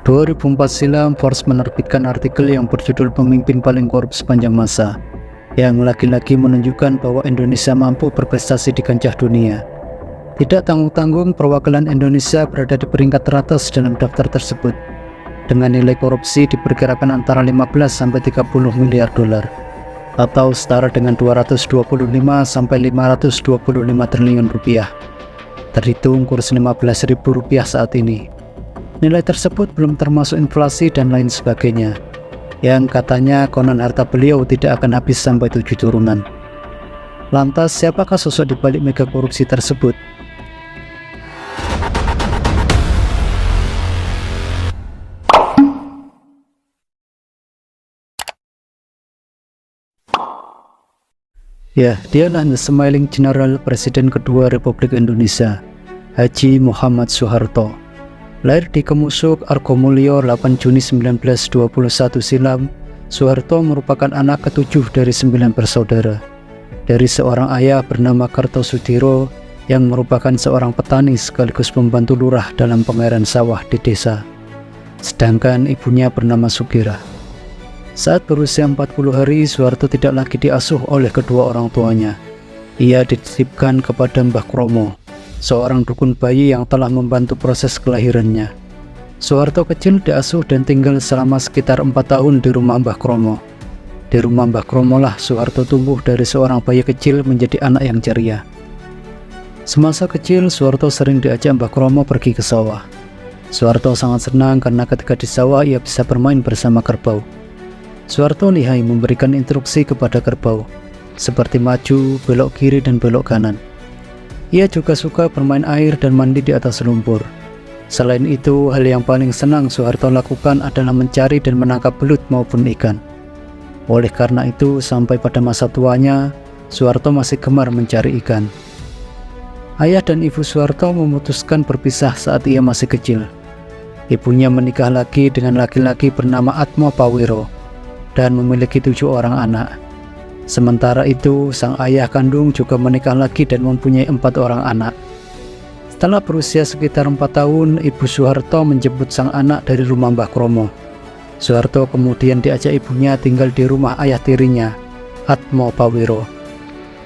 2004 silam, Forbes menerbitkan artikel yang berjudul Pemimpin Paling Korup Sepanjang Masa, yang lagi-lagi menunjukkan bahwa Indonesia mampu berprestasi di kancah dunia. Tidak tanggung-tanggung, perwakilan Indonesia berada di peringkat teratas dalam daftar tersebut, dengan nilai korupsi diperkirakan antara 15 sampai 30 miliar dolar, atau setara dengan 225 sampai 525 triliun rupiah, terhitung kurs Rp15.000 saat ini. Nilai tersebut belum termasuk inflasi dan lain sebagainya, yang katanya konon harta beliau tidak akan habis sampai 7 turunan. Lantas siapakah sosok di balik mega korupsi tersebut? Ya, dialah The Smiling General, Presiden kedua Republik Indonesia, Haji Muhammad Soeharto. Lahir di Kemusuk, Argomulyo, 8 Juni 1921 silam, Soeharto merupakan anak ketujuh dari 9 bersaudara, dari seorang ayah bernama Kartosudiro yang merupakan seorang petani sekaligus pembantu lurah dalam pengairan sawah di desa, sedangkan ibunya bernama Sugira. Saat berusia 40 hari, Soeharto tidak lagi diasuh oleh kedua orang tuanya. Ia dititipkan kepada Mbah Kromo, seorang dukun bayi yang telah membantu proses kelahirannya. Soeharto kecil diasuh dan tinggal selama sekitar 4 tahun di rumah Mbah Kromo. Di rumah Mbah Kromo lah Soeharto tumbuh dari seorang bayi kecil menjadi anak yang ceria. Semasa kecil, Soeharto sering diajak Mbah Kromo pergi ke sawah. Soeharto sangat senang karena ketika di sawah ia bisa bermain bersama kerbau. Soeharto lihai memberikan instruksi kepada kerbau, seperti maju, belok kiri, dan belok kanan. Ia juga suka bermain air dan mandi di atas lumpur. Selain itu, hal yang paling senang Soeharto lakukan adalah mencari dan menangkap belut maupun ikan. Oleh karena itu, sampai pada masa tuanya, Soeharto masih gemar mencari ikan. Ayah dan ibu Soeharto memutuskan berpisah saat ia masih kecil. Ibunya menikah lagi dengan laki-laki bernama Atmo Pawiro dan memiliki 7 orang anak. Sementara itu, sang ayah kandung juga menikah lagi dan mempunyai 4 orang anak. Setelah berusia sekitar 4 tahun, ibu Soeharto menjemput sang anak dari rumah Mbah Kromo. Soeharto kemudian diajak ibunya tinggal di rumah ayah tirinya, Atmo Pawiro.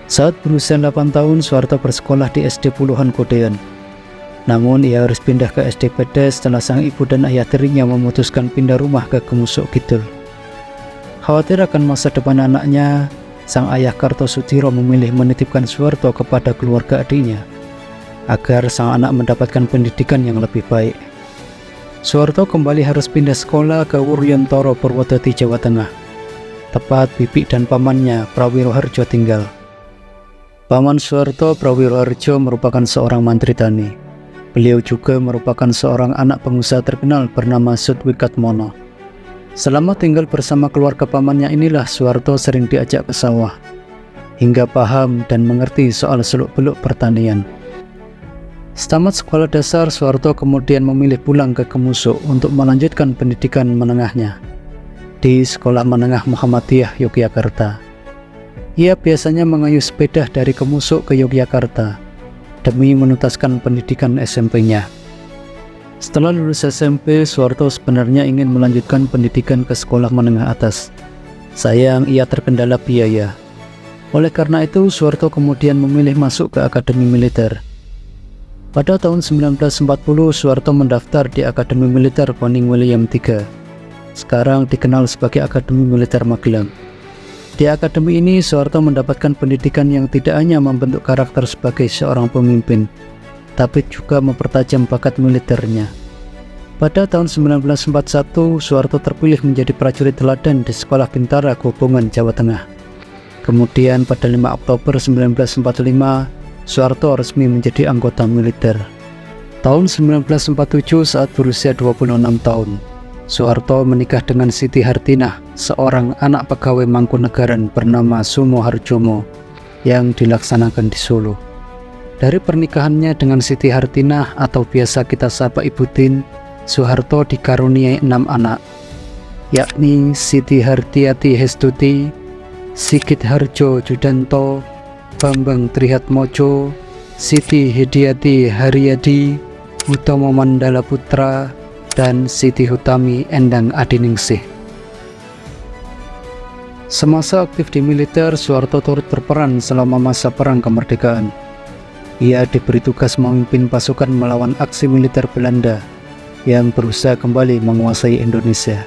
Saat berusia 8 tahun, Soeharto bersekolah di SD Puluhan Kodean. Namun ia harus pindah ke SD Pedes setelah sang ibu dan ayah tirinya memutuskan pindah rumah ke Kemusuk Kidul. Khawatir akan masa depan anaknya, sang ayah Kartosudiro memilih menitipkan Soeharto kepada keluarga adiknya, agar sang anak mendapatkan pendidikan yang lebih baik. Soeharto kembali harus pindah sekolah ke Wuryontoro, Purwodadi, Jawa Tengah, tepat bibi dan pamannya Prawiroharjo tinggal. Paman Soeharto, Prawiroharjo, merupakan seorang mantri tani. Beliau juga merupakan seorang anak pengusaha terkenal bernama Sudwikatmono. Selama tinggal bersama keluarga pamannya inilah Soeharto sering diajak ke sawah, hingga paham dan mengerti soal seluk-beluk pertanian. Setamat sekolah dasar, Soeharto kemudian memilih pulang ke Kemusuk untuk melanjutkan pendidikan menengahnya di Sekolah Menengah Muhammadiyah Yogyakarta. Ia biasanya mengayuh sepeda dari Kemusuk ke Yogyakarta demi menuntaskan pendidikan SMP-nya. Setelah lulus SMP, Soeharto sebenarnya ingin melanjutkan pendidikan ke sekolah menengah atas. Sayang, ia terkendala biaya. Oleh karena itu, Soeharto kemudian memilih masuk ke Akademi Militer. Pada tahun 1940, Soeharto mendaftar di Akademi Militer Koning William III, sekarang dikenal sebagai Akademi Militer Magelang. Di akademi ini, Soeharto mendapatkan pendidikan yang tidak hanya membentuk karakter sebagai seorang pemimpin, tapi juga mempertajam bakat militernya. Pada tahun 1941, Soeharto terpilih menjadi prajurit teladan di Sekolah Bintara Gobongan, Jawa Tengah. Kemudian pada 5 Oktober 1945, Soeharto resmi menjadi anggota militer. Tahun 1947, saat berusia 26 tahun, Soeharto menikah dengan Siti Hartinah, seorang anak pegawai Mangkunegaran bernama Sumo Harjomo yang dilaksanakan di Solo. Dari pernikahannya dengan Siti Hartinah atau biasa kita sapa Ibu Tin, Soeharto dikaruniai 6 anak, yakni Siti Hartiati Hestuti, Sigit Harjo Judanto, Bambang Trihatmojo, Siti Hediati Haryadi, Utomo Mandala Putra, dan Siti Hutami Endang Adiningsih. Semasa aktif di militer, Soeharto turut berperan selama masa perang kemerdekaan. Ia diberi tugas memimpin pasukan melawan aksi militer Belanda yang berusaha kembali menguasai Indonesia.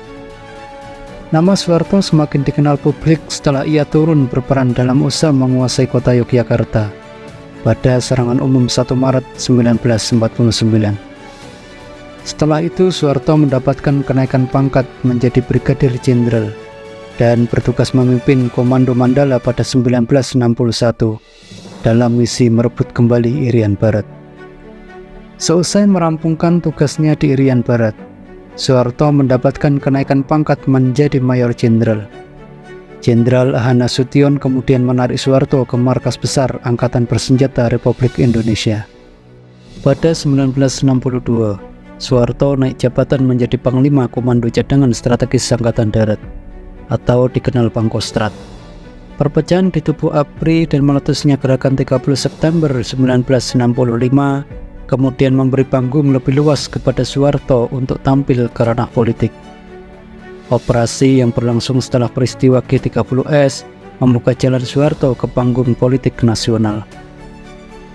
Nama Soeharto semakin dikenal publik setelah ia turun berperan dalam usaha menguasai kota Yogyakarta pada serangan umum 1 Maret 1949. Setelah itu, Soeharto mendapatkan kenaikan pangkat menjadi Brigadir Jenderal dan bertugas memimpin Komando Mandala pada 1961 dalam misi merebut kembali Irian Barat. Seusai merampungkan tugasnya di Irian Barat, Soeharto mendapatkan kenaikan pangkat menjadi Mayor Jenderal. Jenderal H. Nasution kemudian menarik Soeharto ke Markas Besar Angkatan Bersenjata Republik Indonesia. Pada 1962, Soeharto naik jabatan menjadi Panglima Komando Cadangan Strategis Angkatan Darat atau dikenal Pangkostrat. Perpecahan di tubuh ABRI dan meletusnya gerakan 30 September 1965 kemudian memberi panggung lebih luas kepada Soeharto untuk tampil ke ranah politik. Operasi yang berlangsung setelah peristiwa G30S membuka jalan Soeharto ke panggung politik nasional.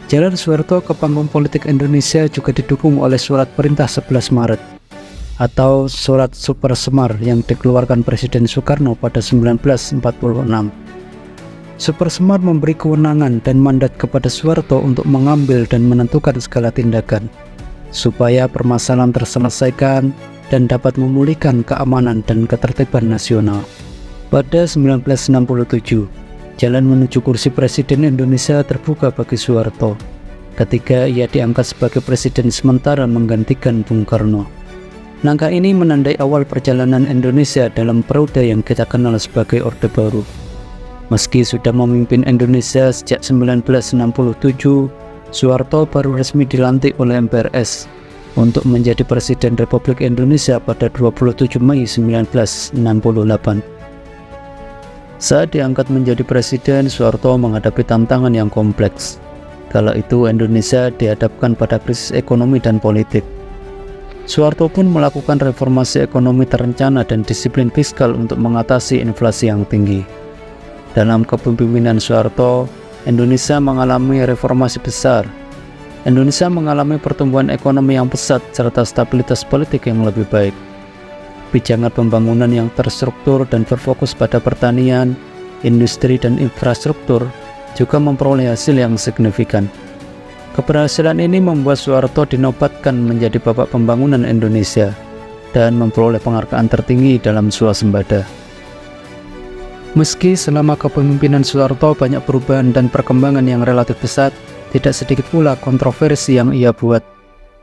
Jalan Soeharto ke panggung politik Indonesia juga didukung oleh Surat Perintah 11 Maret atau Surat Super Semar yang dikeluarkan Presiden Soekarno pada 1946. Super Semar memberi kewenangan dan mandat kepada Soeharto untuk mengambil dan menentukan segala tindakan supaya permasalahan terselesaikan dan dapat memulihkan keamanan dan ketertiban nasional. Pada 1967, jalan menuju kursi Presiden Indonesia terbuka bagi Soeharto ketika ia diangkat sebagai Presiden sementara menggantikan Bung Karno. Langkah ini menandai awal perjalanan Indonesia dalam periode yang kita kenal sebagai Orde Baru. Meski sudah memimpin Indonesia sejak 1967, Soeharto baru resmi dilantik oleh MPRS untuk menjadi Presiden Republik Indonesia pada 27 Mei 1968. Saat diangkat menjadi Presiden, Soeharto menghadapi tantangan yang kompleks. Kala itu Indonesia dihadapkan pada krisis ekonomi dan politik. Soeharto pun melakukan reformasi ekonomi terencana dan disiplin fiskal untuk mengatasi inflasi yang tinggi. Dalam kepemimpinan Soeharto, Indonesia mengalami reformasi besar. Indonesia mengalami pertumbuhan ekonomi yang pesat serta stabilitas politik yang lebih baik. Kebijakan pembangunan yang terstruktur dan berfokus pada pertanian, industri dan infrastruktur juga memperoleh hasil yang signifikan. Keberhasilan ini membuat Soeharto dinobatkan menjadi Bapak Pembangunan Indonesia dan memperoleh penghargaan tertinggi dalam swasembada. Meski selama kepemimpinan Soeharto banyak perubahan dan perkembangan yang relatif pesat, tidak sedikit pula kontroversi yang ia buat.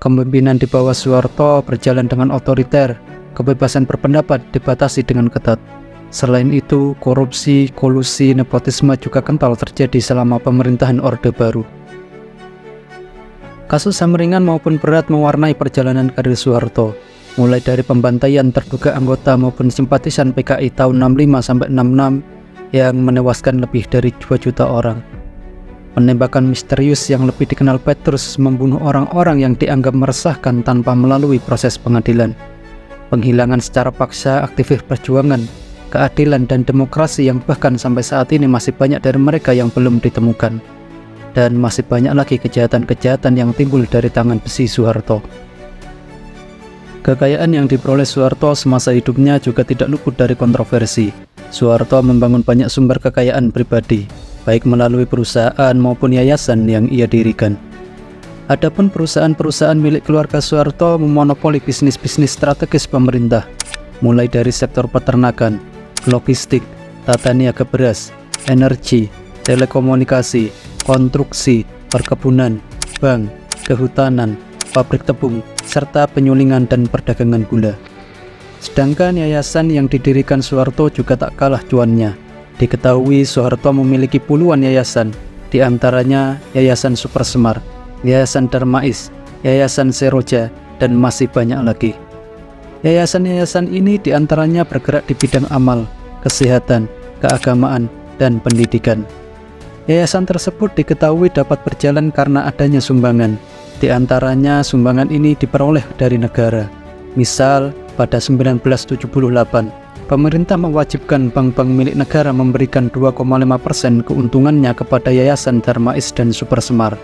Kepemimpinan di bawah Soeharto berjalan dengan otoriter, kebebasan berpendapat dibatasi dengan ketat. Selain itu, korupsi, kolusi, nepotisme juga kental terjadi selama pemerintahan Orde Baru. Kasus HAM ringan maupun berat mewarnai perjalanan karir Soeharto, mulai dari pembantaian terduga anggota maupun simpatisan PKI tahun 65-66 yang menewaskan lebih dari 2 juta orang. Penembakan misterius yang lebih dikenal Petrus membunuh orang-orang yang dianggap meresahkan tanpa melalui proses pengadilan. Penghilangan secara paksa aktivis perjuangan, keadilan dan demokrasi yang bahkan sampai saat ini masih banyak dari mereka yang belum ditemukan. Dan masih banyak lagi kejahatan-kejahatan yang timbul dari tangan besi Soeharto. Kekayaan yang diperoleh Soeharto semasa hidupnya juga tidak luput dari kontroversi. Soeharto membangun banyak sumber kekayaan pribadi, baik melalui perusahaan maupun yayasan yang ia dirikan. Adapun perusahaan-perusahaan milik keluarga Soeharto memonopoli bisnis-bisnis strategis pemerintah, mulai dari sektor peternakan, logistik, tata niaga beras, energi, telekomunikasi, konstruksi, perkebunan, bank, kehutanan, pabrik tepung, serta penyulingan dan perdagangan gula. Sedangkan yayasan yang didirikan Soeharto juga tak kalah cuannya. Diketahui Soeharto memiliki puluhan yayasan, di antaranya Yayasan Super Semar, Yayasan Darmais, Yayasan Seroja, dan masih banyak lagi. Yayasan-yayasan ini diantaranya bergerak di bidang amal, kesehatan, keagamaan, dan pendidikan. Yayasan tersebut diketahui dapat berjalan karena adanya sumbangan. Di antaranya sumbangan ini diperoleh dari negara. Misal, pada 1978, pemerintah mewajibkan bank-bank milik negara memberikan 2,5% keuntungannya kepada Yayasan Darmais dan Supersemar.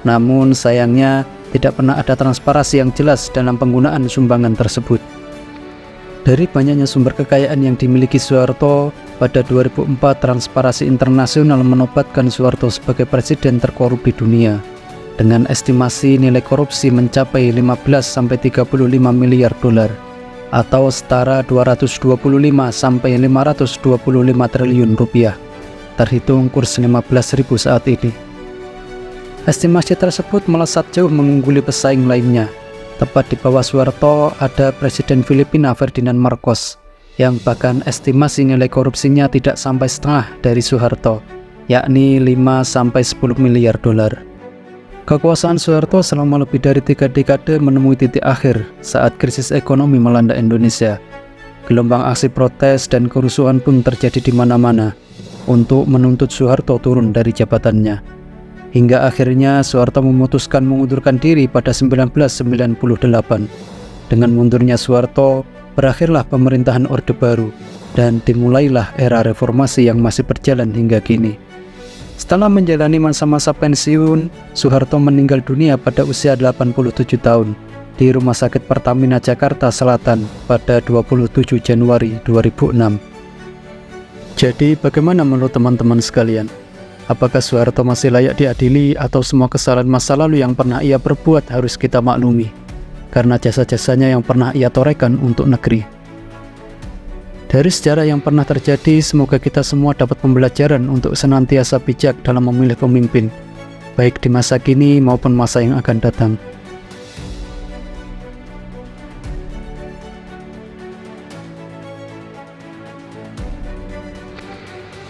Namun sayangnya, tidak pernah ada transparansi yang jelas dalam penggunaan sumbangan tersebut. Dari banyaknya sumber kekayaan yang dimiliki Soeharto, pada 2004 Transparansi Internasional menobatkan Soeharto sebagai presiden terkorup di dunia, dengan estimasi nilai korupsi mencapai 15–35 miliar dolar, atau setara 225–525 triliun rupiah, terhitung kurs 15.000 saat ini. Estimasi tersebut melesat jauh mengungguli pesaing lainnya. Tepat di bawah Soeharto ada Presiden Filipina Ferdinand Marcos, yang bahkan estimasi nilai korupsinya tidak sampai setengah dari Soeharto, yakni 5–10 miliar dolar. Kekuasaan Soeharto selama lebih dari 3 dekade menemui titik akhir saat krisis ekonomi melanda Indonesia. Gelombang aksi protes dan kerusuhan pun terjadi di mana-mana untuk menuntut Soeharto turun dari jabatannya. Hingga akhirnya Soeharto memutuskan mengundurkan diri pada 1998. Dengan mundurnya Soeharto, berakhirlah pemerintahan Orde Baru dan dimulailah era reformasi yang masih berjalan hingga kini. Setelah menjalani masa-masa pensiun, Soeharto meninggal dunia pada usia 87 tahun di Rumah Sakit Pertamina Jakarta Selatan pada 27 Januari 2006. Jadi bagaimana menurut teman-teman sekalian? Apakah Soeharto masih layak diadili atau semua kesalahan masa lalu yang pernah ia perbuat harus kita maklumi karena jasa-jasanya yang pernah ia torehkan untuk negeri? Dari sejarah yang pernah terjadi, semoga kita semua dapat pembelajaran untuk senantiasa bijak dalam memilih pemimpin, baik di masa kini maupun masa yang akan datang.